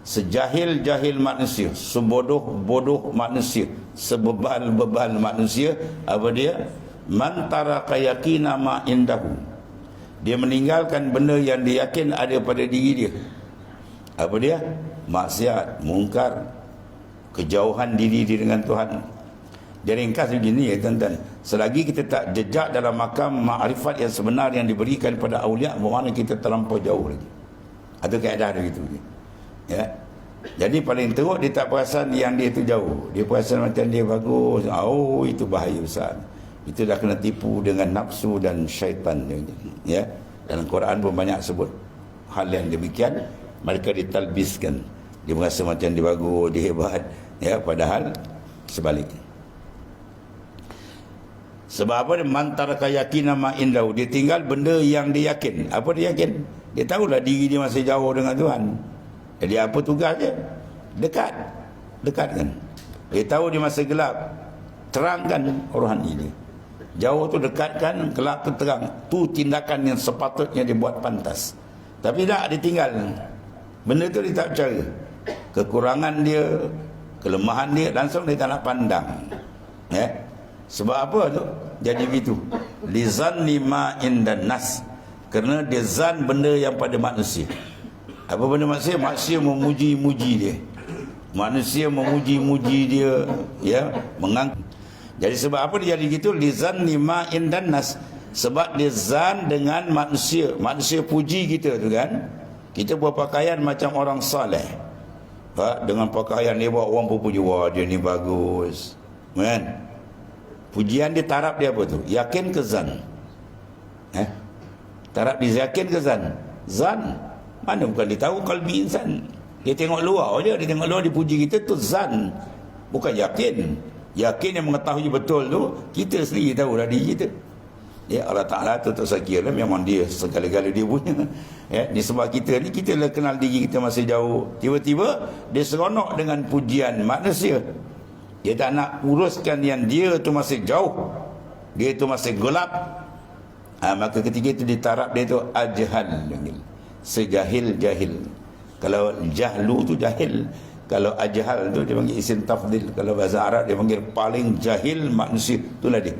sejahil-jahil manusia, sebodoh-bodoh manusia, sebebal-bebal manusia. Apa dia? Man taraka yaqina ma indahu. Dia meninggalkan benda yang dia yakin ada pada diri dia. Apa dia? Maksiat, mungkar, kejauhan diri dia dengan Tuhan. Dia ringkas begini ya tuan-tuan. Selagi kita tak jejak dalam makam ma'rifat yang sebenar yang diberikan pada awliya, bermakna kita terlampau jauh lagi. Ada kaedah dia gitu. Ya. Jadi paling teruk dia tak perasan yang dia tu jauh. Dia perasan macam dia bagus. Oh, itu bahaya besar. Itu dah kena tipu dengan nafsu dan syaitan. Ya. Dalam Quran pun banyak sebut hal yang demikian. Mereka ditalbiskan. Dia merasa macam dia bagus, dia hebat. Ya, padahal sebaliknya. Sebab apa dia? Mantar kayakina ma indahu. Dia tinggal benda yang dia yakin. Apa dia yakin? Dia tahulah diri dia masih jauh dengan Tuhan. Jadi apa tugas dia? Dekat. Dekatkan. Dia tahu dia masih gelap. Terangkan rohani dia. Jauh tu dekatkan, gelap tu terang. Tu tindakan yang sepatutnya dia buat pantas. Tapi tak, dia tinggal. Benda tu dia tak percaya. Kekurangan dia, kelemahan dia, langsung dia tak nak pandang. Ya. Sebab apa tu? Jadi begitu. Lizanni ma indan nas. Kerana dia zan benda yang pada manusia. Apa benda manusia? Manusia memuji-muji dia. Manusia memuji-muji dia, ya, mengangkat. Jadi sebab apa dia jadi gitu? Lizanni ma indan nas. Sebab dia zan dengan manusia. Manusia puji kita tu kan. Kita berpakaian macam orang saleh. Dengan pakaian dia buat orang pun puji, wah dia ni bagus. Kan? Pujian dia taraf dia apa tu? Yakin ke zan? Taraf dia yakin ke zan? Zan. Mana bukan dia tahu kalbi insan. Dia tengok luar je, dia tengok luar dia puji kita tu zan. Bukan yakin. Yakin yang mengetahui betul tu, kita sendiri tahu dah diri kita. Ya, Allah Ta'ala tu tak saya lah, memang dia segala-gala dia punya. Ya, ni sebab kita ni, kita lah kenal diri kita masih jauh. Tiba-tiba dia seronok dengan pujian manusia. Dia tak nak uruskan yang dia tu masih jauh. Dia tu masih gelap. Maka ketika itu ditarap dia tu ajhal. Sejahil-jahil. Kalau jahlu tu jahil. Kalau ajhal tu dia panggil isim tafdil. Kalau bahasa Arab dia panggil paling jahil manusia. Itulah dia.